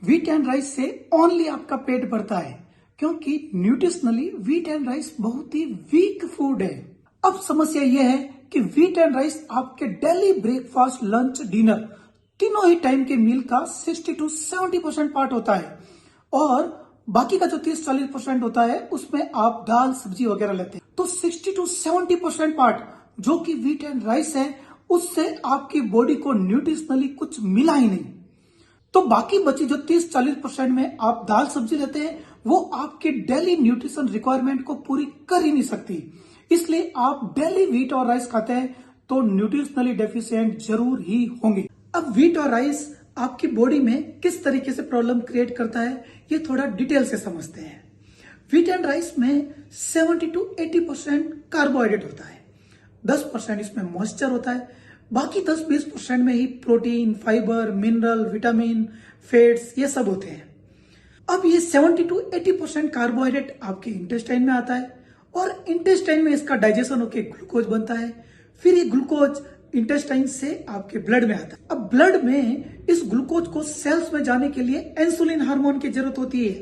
Wheat and rice से only आपका पेट भरता है, क्योंकि न्यूट्रिशनली व्हीट एंड राइस बहुत ही वीक फूड है। अब समस्या यह है कि व्हीट एंड राइस आपके डेली ब्रेकफास्ट, लंच, डिनर तीनों ही टाइम के मील का 60 to 70% पार्ट होता है, और बाकी का जो 30-40% होता है उसमें आप दाल, सब्जी वगैरह लेते हैं। तो 60 to 70% पार्ट जो कि व्हीट एंड राइस है, उससे आपकी बॉडी को न्यूट्रिशनली कुछ मिला ही नहीं। तो बाकी बची जो 30-40% में आप दाल सब्जी लेते हैं, वो आपके डेली न्यूट्रिशन रिक्वायरमेंट को पूरी कर ही नहीं सकती। इसलिए आप डेली व्हीट और राइस खाते हैं तो न्यूट्रिशनली डेफिशिएंट जरूर ही होंगे। अब व्हीट और राइस आपकी बॉडी में किस तरीके से प्रॉब्लम क्रिएट करता है, ये थोड़ा डिटेल से समझते हैं। व्हीट एंड राइस में 70 to 80% कार्बोहाइड्रेट होता है, 10% इसमें मॉइस्चर होता है, बाकी 10-20% में ही protein, fibre, mineral, vitamin, fats ये सब होते हैं। अब ये 70 to 80% कार्बोहाइड्रेट आपके इंटेस्टाइन में आता है, और इंटेस्टाइन में इसका डाइजेशन होकर ग्लूकोज बनता है। फिर ये ग्लूकोज इंटेस्टाइन से आपके ब्लड में आता है। अब ब्लड में इस ग्लूकोज को सेल्स में जाने के लिए इंसुलिन हार्मोन की जरूरत होती है।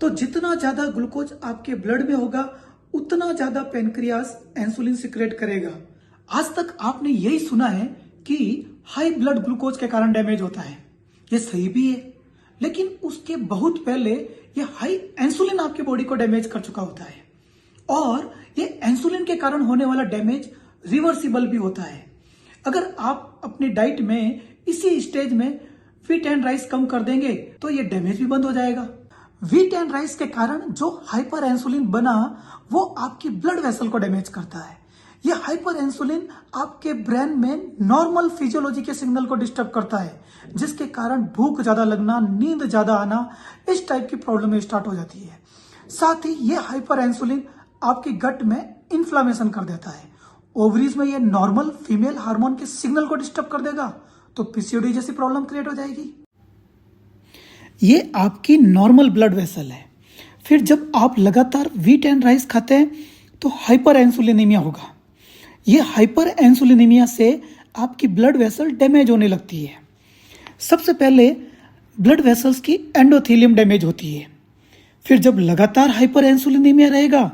तो जितना ज्यादा ग्लूकोज आपके ब्लड में होगा, उतना ज्यादा पेनक्रियास इंसुलिन सिक्रेट करेगा। आज तक आपने यही सुना है कि हाई ब्लड ग्लूकोज के कारण डैमेज होता है। ये सही भी है, लेकिन उसके बहुत पहले ये हाई इंसुलिन आपकी बॉडी को डैमेज कर चुका होता है, और ये इंसुलिन के कारण होने वाला डैमेज रिवर्सिबल भी होता है। अगर आप अपनी डाइट में इसी स्टेज में व्हीट एंड राइस कम कर देंगे तो ये डैमेज भी बंद हो जाएगा। व्हीट एंड राइस के कारण जो हाइपर इंसुलिन बना, वो आपकी ब्लड वेसल को डैमेज करता है। ये हाइपर इंसुलिन आपके ब्रेन में नॉर्मल फिजियोलॉजी के सिग्नल को डिस्टर्ब करता है, जिसके कारण भूख ज्यादा लगना, नींद ज्यादा आना, इस टाइप की प्रॉब्लम स्टार्ट हो जाती है। साथ ही ये हाइपर इंसुलिन आपकी गट में इन्फ्लामेशन कर देता है। ओवरीज में ये नॉर्मल फीमेल हार्मोन के सिग्नल को डिस्टर्ब कर देगा, तो पीसीओडी जैसी प्रॉब्लम क्रिएट हो जाएगी। ये आपकी नॉर्मल ब्लड वेसल है। फिर जब आप लगातार व्हीट एंड राइस खाते हैं तो हाइपर इंसुलिनीमिया होगा। ये हाइपर इंसुलिनीमिया से आपकी ब्लड वेसल डैमेज होने लगती है। सबसे पहले ब्लड वेसल्स की एंडोथेलियम डैमेज होती है। फिर जब लगातार हाइपर इंसुलिनीमिया रहेगा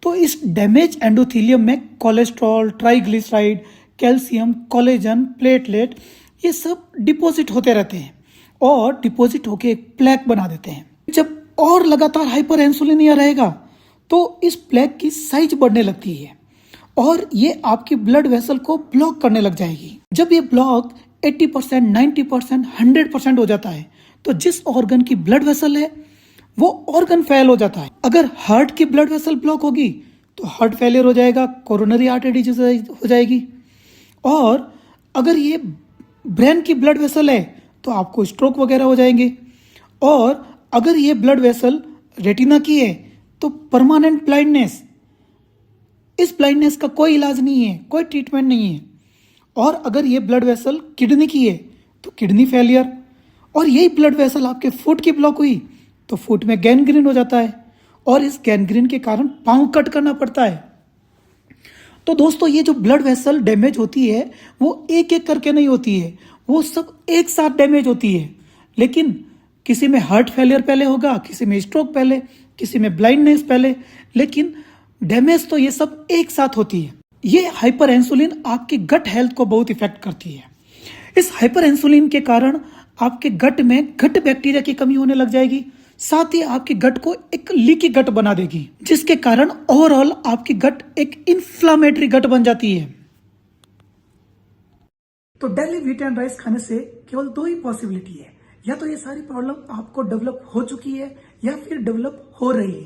तो इस डैमेज एंडोथेलियम में cholesterol, triglyceride, calcium, collagen, platelet ये सब डिपॉजिट होते रहते हैं, और डिपॉजिट होके एक प्लेक बना देते हैं। जब और लगातार हाइपर इंसुलिनिया रहेगा तो इस प्लेक की साइज बढ़ने लगती है, और ये आपकी ब्लड वेसल को ब्लॉक करने लग जाएगी। जब ये ब्लॉक 80%, 90%, 100% हो जाता है, तो जिस ऑर्गन की ब्लड वेसल है वो ऑर्गन फेल हो जाता है। अगर हार्ट की ब्लड वेसल ब्लॉक होगी तो हार्ट फेलियर हो जाएगा, कोरोनरी आर्टरी डिजीज हो जाएगी। और अगर ये ब्रेन की ब्लड वेसल है तो आपको स्ट्रोक वगैरह हो जाएंगे। और अगर ये ब्लड वेसल रेटिना की है तो परमानेंट ब्लाइंडनेस। इस ब्लाइंडनेस का कोई इलाज नहीं है, कोई ट्रीटमेंट नहीं है। और अगर ये ब्लड वेसल किडनी की है तो किडनी फेलियर। और यही ब्लड वेसल आपके फुट की ब्लॉक हुई तो फुट में गैंग्रीन हो जाता है, और इस गैंग्रीन के कारण पांव कट करना पड़ता है। तो दोस्तों, ये जो ब्लड वेसल डैमेज होती है वो एक एक करके नहीं होती है, वो सब एक साथ डैमेज होती है। लेकिन किसी में हार्ट फेलियर पहले होगा, किसी में स्ट्रोक पहले, किसी में ब्लाइंडनेस पहले, लेकिन डैमेज तो ये सब एक साथ होती है। ये हाइपर इंसुलिन आपकी गट हेल्थ को बहुत इफेक्ट करती है। इस हाइपर इंसुलिन के कारण आपके गट में गट बैक्टीरिया की कमी होने लग जाएगी। साथ ही आपकी गट को एक लीकी गट बना देगी, जिसके कारण ओवरऑल आपकी गट एक इन्फ्लामेटरी गट बन जाती है। तो डेली व्हीट एंड राइस खाने से केवल दो ही पॉसिबिलिटी है, या तो ये सारी प्रॉब्लम आपको डेवलप हो चुकी है या फिर डेवलप हो रही है।